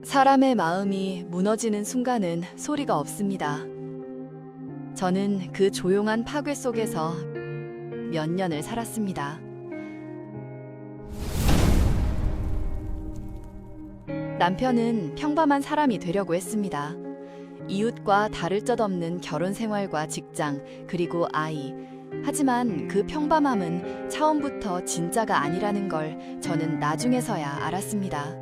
사람의 마음이 무너지는 순간은 소리가 없습니다. 저는 그 조용한 파괴 속에서 몇 년을 살았습니다. 남편은 평범한 사람이 되려고 했습니다. 이웃과 다를 것 없는 결혼 생활과 직장, 그리고 아이. 하지만 그 평범함은 처음부터 진짜가 아니라는 걸 저는 나중에서야 알았습니다.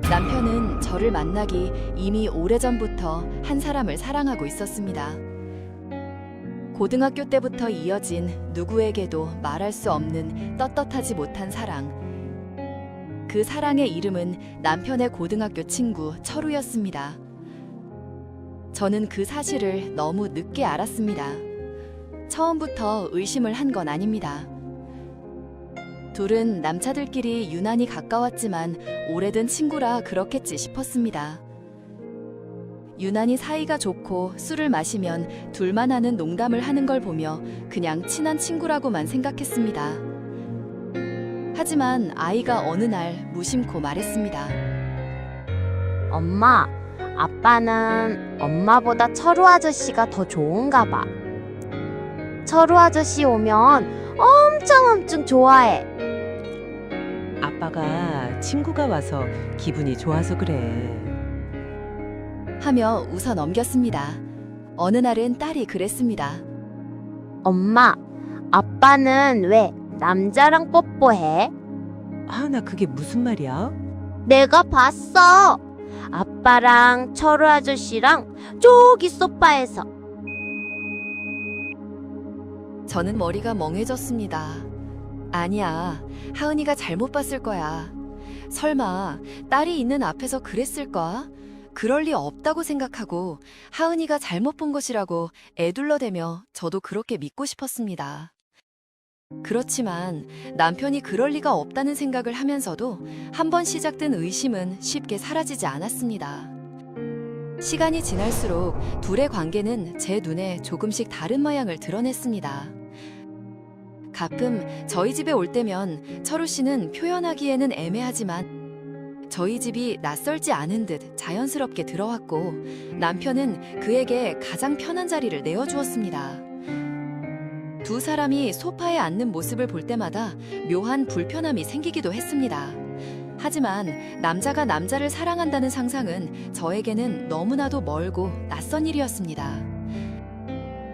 남편은 저를 만나기 이미 오래전부터 한 사람을 사랑하고 있었습니다. 고등학교 때부터 이어진 누구에게도 말할 수 없는 떳떳하지 못한 사랑. 그 사랑의 이름은 남편의 고등학교 친구 철우였습니다. 저는 그 사실을 너무 늦게 알았습니다. 처음부터 의심을 한 건 아닙니다. 둘은 남차들끼리 유난히 가까웠지만 오래된 친구라 그렇겠지 싶었습니다. 유난히 사이가 좋고 술을 마시면 둘만 하는 농담을 하는 걸 보며 그냥 친한 친구라고만 생각했습니다. 하지만 아이가 어느 날 무심코 말했습니다. 엄마, 아빠는 엄마보다 철우 아저씨가 더 좋은가 봐. 철우 아저씨 오면 엄청 좋아해. 아빠가 친구가 와서 기분이 좋아서 그래. 하며 웃어 넘겼습니다. 어느 날은 딸이 그랬습니다. 엄마, 아빠는 왜 남자랑 뽀뽀해? 나 그게 무슨 말이야? 내가 봤어. 아빠랑 철우 아저씨랑 저기 소파에서. 저는 머리가 멍해졌습니다. 아니야, 하은이가 잘못 봤을 거야. 설마 딸이 있는 앞에서 그랬을까? 그럴 리 없다고 생각하고 하은이가 잘못 본 것이라고 애둘러대며 저도 그렇게 믿고 싶었습니다. 그렇지만 남편이 그럴 리가 없다는 생각을 하면서도 한번 시작된 의심은 쉽게 사라지지 않았습니다. 시간이 지날수록 둘의 관계는 제 눈에 조금씩 다른 모양을 드러냈습니다. 가끔 저희 집에 올 때면 철우 씨는 표현하기에는 애매하지만 저희 집이 낯설지 않은 듯 자연스럽게 들어왔고 남편은 그에게 가장 편한 자리를 내어주었습니다. 두 사람이 소파에 앉는 모습을 볼 때마다 묘한 불편함이 생기기도 했습니다. 하지만 남자가 남자를 사랑한다는 상상은 저에게는 너무나도 멀고 낯선 일이었습니다.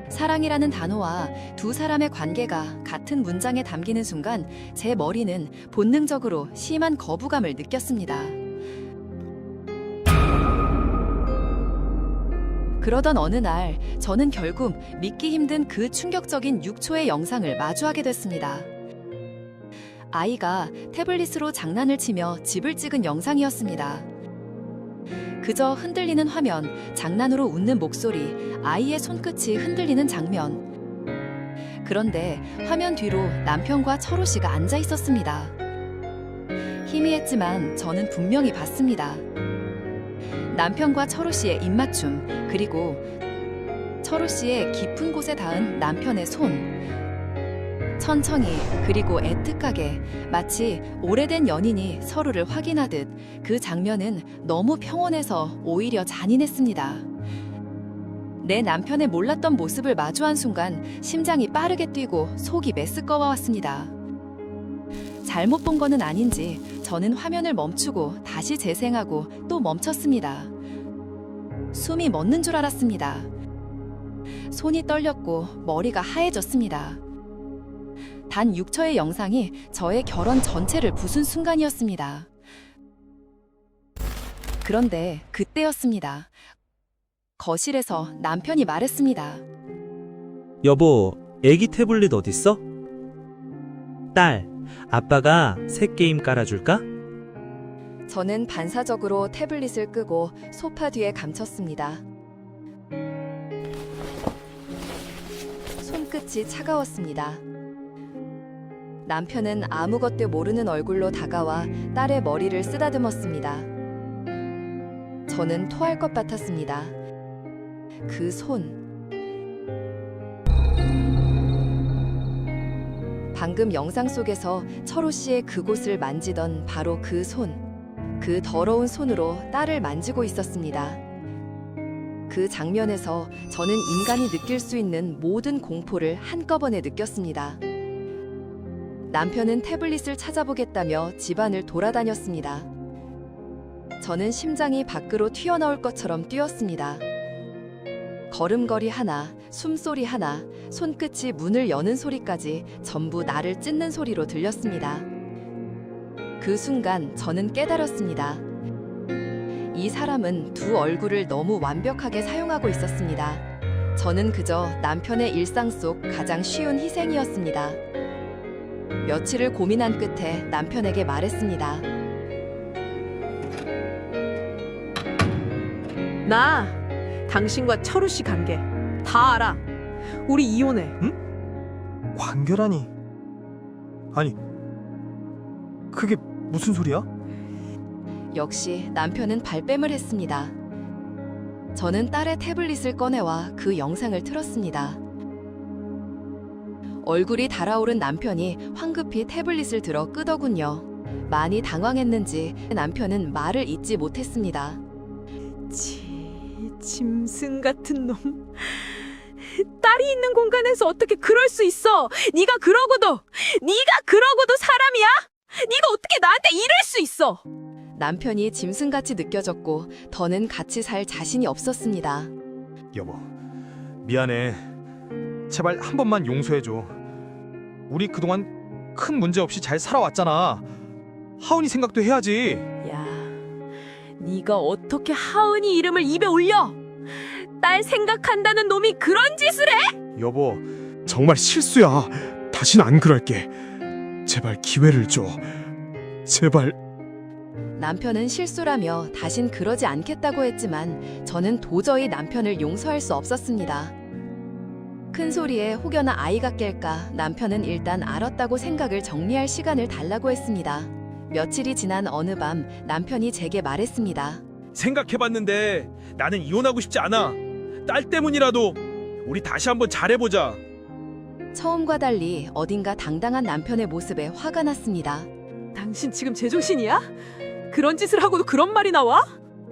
사랑이라는 단어와 두 사람의 관계가 같은 문장에 담기는 순간 제 머리는 본능적으로 심한 거부감을 느꼈습니다. 그러던 어느 날 저는 결국 믿기 힘든 그 충격적인 6초의 영상을 마주하게 됐습니다. 아이가 태블릿으로 장난을 치며 집을 찍은 영상이었습니다. 그저 흔들리는 화면, 장난으로 웃는 목소리, 아이의 손끝이 흔들리는 장면. 그런데 화면 뒤로 남편과 철우 씨가 앉아 있었습니다. 희미했지만 저는 분명히 봤습니다. 남편과 철우 씨의 입맞춤, 그리고 철우 씨의 깊은 곳에 닿은 남편의 손. 천천히 그리고 애틋하게 마치 오래된 연인이 서로를 확인하듯 그 장면은 너무 평온해서 오히려 잔인했습니다. 내 남편의 몰랐던 모습을 마주한 순간 심장이 빠르게 뛰고 속이 메스꺼워왔습니다. 잘못 본 거는 아닌지 저는 화면을 멈추고 다시 재생하고 또 멈췄습니다. 숨이 멎는 줄 알았습니다. 손이 떨렸고 머리가 하얘졌습니다. 단 6초의 영상이 저의 결혼 전체를 부순 순간이었습니다. 그런데 그때였습니다. 거실에서 남편이 말했습니다. 여보, 애기 태블릿 어딨어? 딸, 아빠가 새 게임 깔아줄까? 저는 반사적으로 태블릿을 끄고 소파 뒤에 감췄습니다. 손끝이 차가웠습니다. 남편은 아무것도 모르는 얼굴로 다가와 딸의 머리를 쓰다듬었습니다. 저는 토할 것 같았습니다. 그 손. 방금 영상 속에서 철호 씨의 그곳을 만지던 바로 그 손. 그 더러운 손으로 딸을 만지고 있었습니다. 그 장면에서 저는 인간이 느낄 수 있는 모든 공포를 한꺼번에 느꼈습니다. 남편은 태블릿을 찾아보겠다며 집안을 돌아다녔습니다. 저는 심장이 밖으로 튀어나올 것처럼 뛰었습니다. 걸음걸이 하나, 숨소리 하나, 손끝이 문을 여는 소리까지 전부 나를 찢는 소리로 들렸습니다. 그 순간 저는 깨달았습니다. 이 사람은 두 얼굴을 너무 완벽하게 사용하고 있었습니다. 저는 그저 남편의 일상 속 가장 쉬운 희생이었습니다. 며칠을 고민한 끝에 남편에게 말했습니다. 나 당신과 철우 씨 관계 다 알아. 우리 이혼해. 관계라니. 아니, 그게 무슨 소리야? 역시 남편은 발뺌을 했습니다. 저는 딸의 태블릿을 꺼내와 그 영상을 틀었습니다. 얼굴이 달아오른 남편이 황급히 태블릿을 들어 끄더군요. 많이 당황했는지 남편은 말을 잇지 못했습니다. 짐승 같은 놈. 딸이 있는 공간에서 어떻게 그럴 수 있어? 네가 그러고도 사람이야? 네가 어떻게 나한테 이럴 수 있어? 남편이 짐승같이 느껴졌고 더는 같이 살 자신이 없었습니다. 여보, 미안해. 제발 한 번만 용서해줘. 우리 그동안 큰 문제 없이 잘 살아왔잖아. 하은이 생각도 해야지. 야, 네가 어떻게 하은이 이름을 입에 올려? 딸 생각한다는 놈이 그런 짓을 해? 여보, 정말 실수야. 다신 안 그럴게. 제발 기회를 줘. 제발. 남편은 실수라며 다신 그러지 않겠다고 했지만 저는 도저히 남편을 용서할 수 없었습니다. 큰 소리에 혹여나 아이가 깰까 남편은 일단 알았다고 생각을 정리할 시간을 달라고 했습니다. 며칠이 지난 어느 밤 남편이 제게 말했습니다. 생각해봤는데 나는 이혼하고 싶지 않아. 딸 때문이라도 우리 다시 한번 잘해보자. 처음과 달리 어딘가 당당한 남편의 모습에 화가 났습니다. 당신 지금 제정신이야? 그런 짓을 하고도 그런 말이 나와?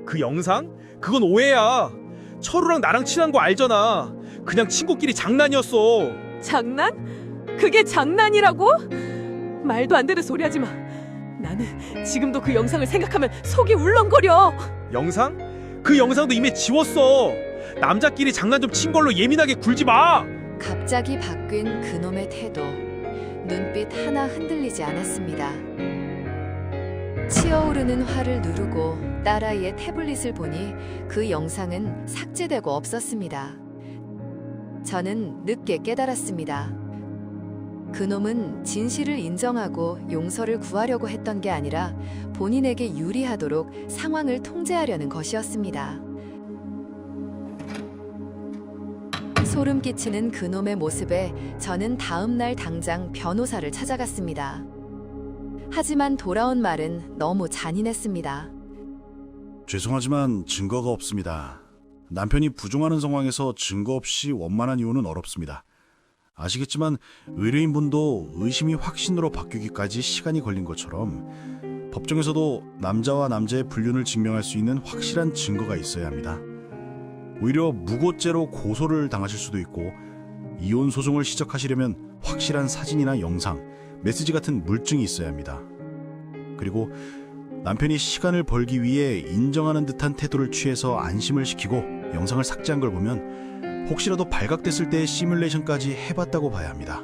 그 영상? 그건 오해야. 철우랑 나랑 친한 거 알잖아. 그냥 친구끼리 장난이었어. 장난? 그게 장난이라고? 말도 안 되는 소리 하지 마. 나는 지금도 그 영상을 생각하면 속이 울렁거려. 영상? 그 영상도 이미 지웠어. 남자끼리 장난 좀 친 걸로 예민하게 굴지 마. 갑자기 바뀐 그놈의 태도. 눈빛 하나 흔들리지 않았습니다. 치어오르는 화를 누르고 딸아이의 태블릿을 보니 그 영상은 삭제되고 없었습니다. 저는 늦게 깨달았습니다. 그놈은 진실을 인정하고 용서를 구하려고 했던 게 아니라 본인에게 유리하도록 상황을 통제하려는 것이었습니다. 소름 끼치는 그놈의 모습에 저는 다음 날 당장 변호사를 찾아갔습니다. 하지만 돌아온 말은 너무 잔인했습니다. 죄송하지만 증거가 없습니다. 남편이 부종하는 상황에서 증거 없이 원만한 이혼은 어렵습니다. 아시겠지만 의뢰인분도 의심이 확신으로 바뀌기까지 시간이 걸린 것처럼 법정에서도 남자와 남자의 불륜을 증명할 수 있는 확실한 증거가 있어야 합니다. 오히려 무고죄로 고소를 당하실 수도 있고 이혼 소송을 시작하시려면 확실한 사진이나 영상, 메시지 같은 물증이 있어야 합니다. 그리고 남편이 시간을 벌기 위해 인정하는 듯한 태도를 취해서 안심을 시키고 영상을 삭제한 걸 보면 혹시라도 발각됐을 때의 시뮬레이션까지 해봤다고 봐야 합니다.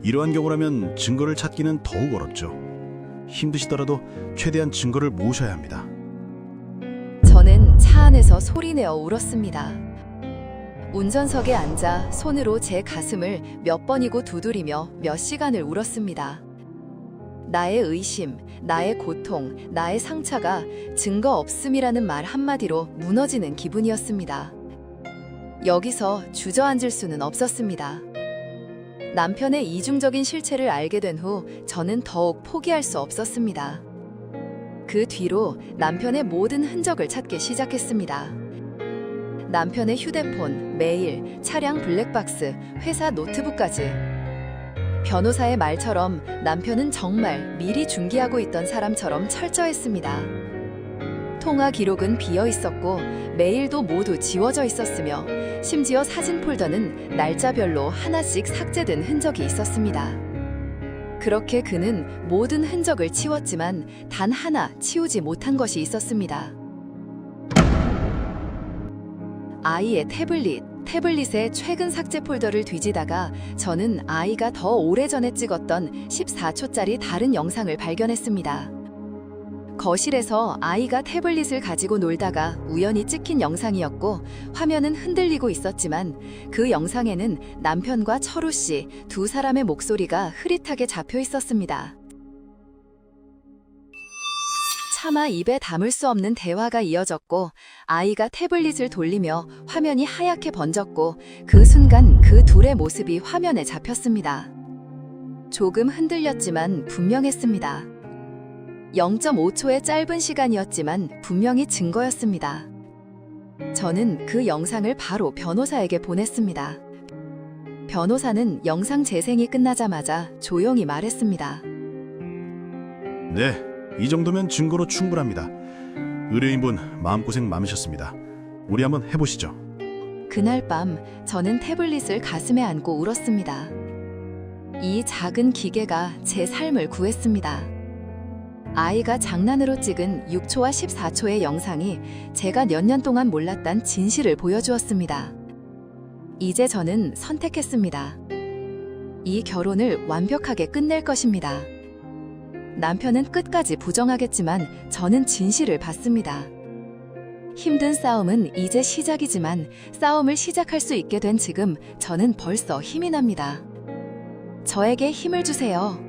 이러한 경우라면 증거를 찾기는 더욱 어렵죠. 힘드시더라도 최대한 증거를 모으셔야 합니다. 저는 차 안에서 소리내어 울었습니다. 운전석에 앉아 손으로 제 가슴을 몇 번이고 두드리며 몇 시간을 울었습니다. 나의 의심, 나의 고통, 나의 상처가 증거 없음이라는 말 한마디로 무너지는 기분이었습니다. 여기서 주저앉을 수는 없었습니다. 남편의 이중적인 실체를 알게 된 후 저는 더욱 포기할 수 없었습니다. 그 뒤로 남편의 모든 흔적을 찾기 시작했습니다. 남편의 휴대폰, 메일, 차량 블랙박스, 회사 노트북까지. 변호사의 말처럼 남편은 정말 미리 중기하고 있던 사람처럼 철저했습니다. 통화 기록은 비어 있었고 메일도 모두 지워져 있었으며 심지어 사진 폴더는 날짜별로 하나씩 삭제된 흔적이 있었습니다. 그렇게 그는 모든 흔적을 치웠지만 단 하나 치우지 못한 것이 있었습니다. 아이의 태블릿의 최근 삭제 폴더를 뒤지다가 저는 아이가 더 오래전에 찍었던 14초짜리 다른 영상을 발견했습니다. 거실에서 아이가 태블릿을 가지고 놀다가 우연히 찍힌 영상이었고 화면은 흔들리고 있었지만 그 영상에는 남편과 철우 씨 두 사람의 목소리가 흐릿하게 잡혀 있었습니다. 차마 입에 담을 수 없는 대화가 이어졌고 아이가 태블릿을 돌리며 화면이 하얗게 번졌고 그 순간 그 둘의 모습이 화면에 잡혔습니다. 조금 흔들렸지만 분명했습니다. 0.5초의 짧은 시간이었지만 분명히 증거였습니다. 저는 그 영상을 바로 변호사에게 보냈습니다. 변호사는 영상 재생이 끝나자마자 조용히 말했습니다. 네, 이 정도면 증거로 충분합니다. 의뢰인분 마음고생 많으셨습니다. 우리 한번 해보시죠. 그날 밤 저는 태블릿을 가슴에 안고 울었습니다. 이 작은 기계가 제 삶을 구했습니다. 아이가 장난으로 찍은 6초와 14초의 영상이 제가 몇 년 동안 몰랐던 진실을 보여주었습니다. 이제 저는 선택했습니다. 이 결혼을 완벽하게 끝낼 것입니다. 남편은 끝까지 부정하겠지만 저는 진실을 받습니다. 힘든 싸움은 이제 시작이지만 싸움을 시작할 수 있게 된 지금 저는 벌써 힘이 납니다. 저에게 힘을 주세요.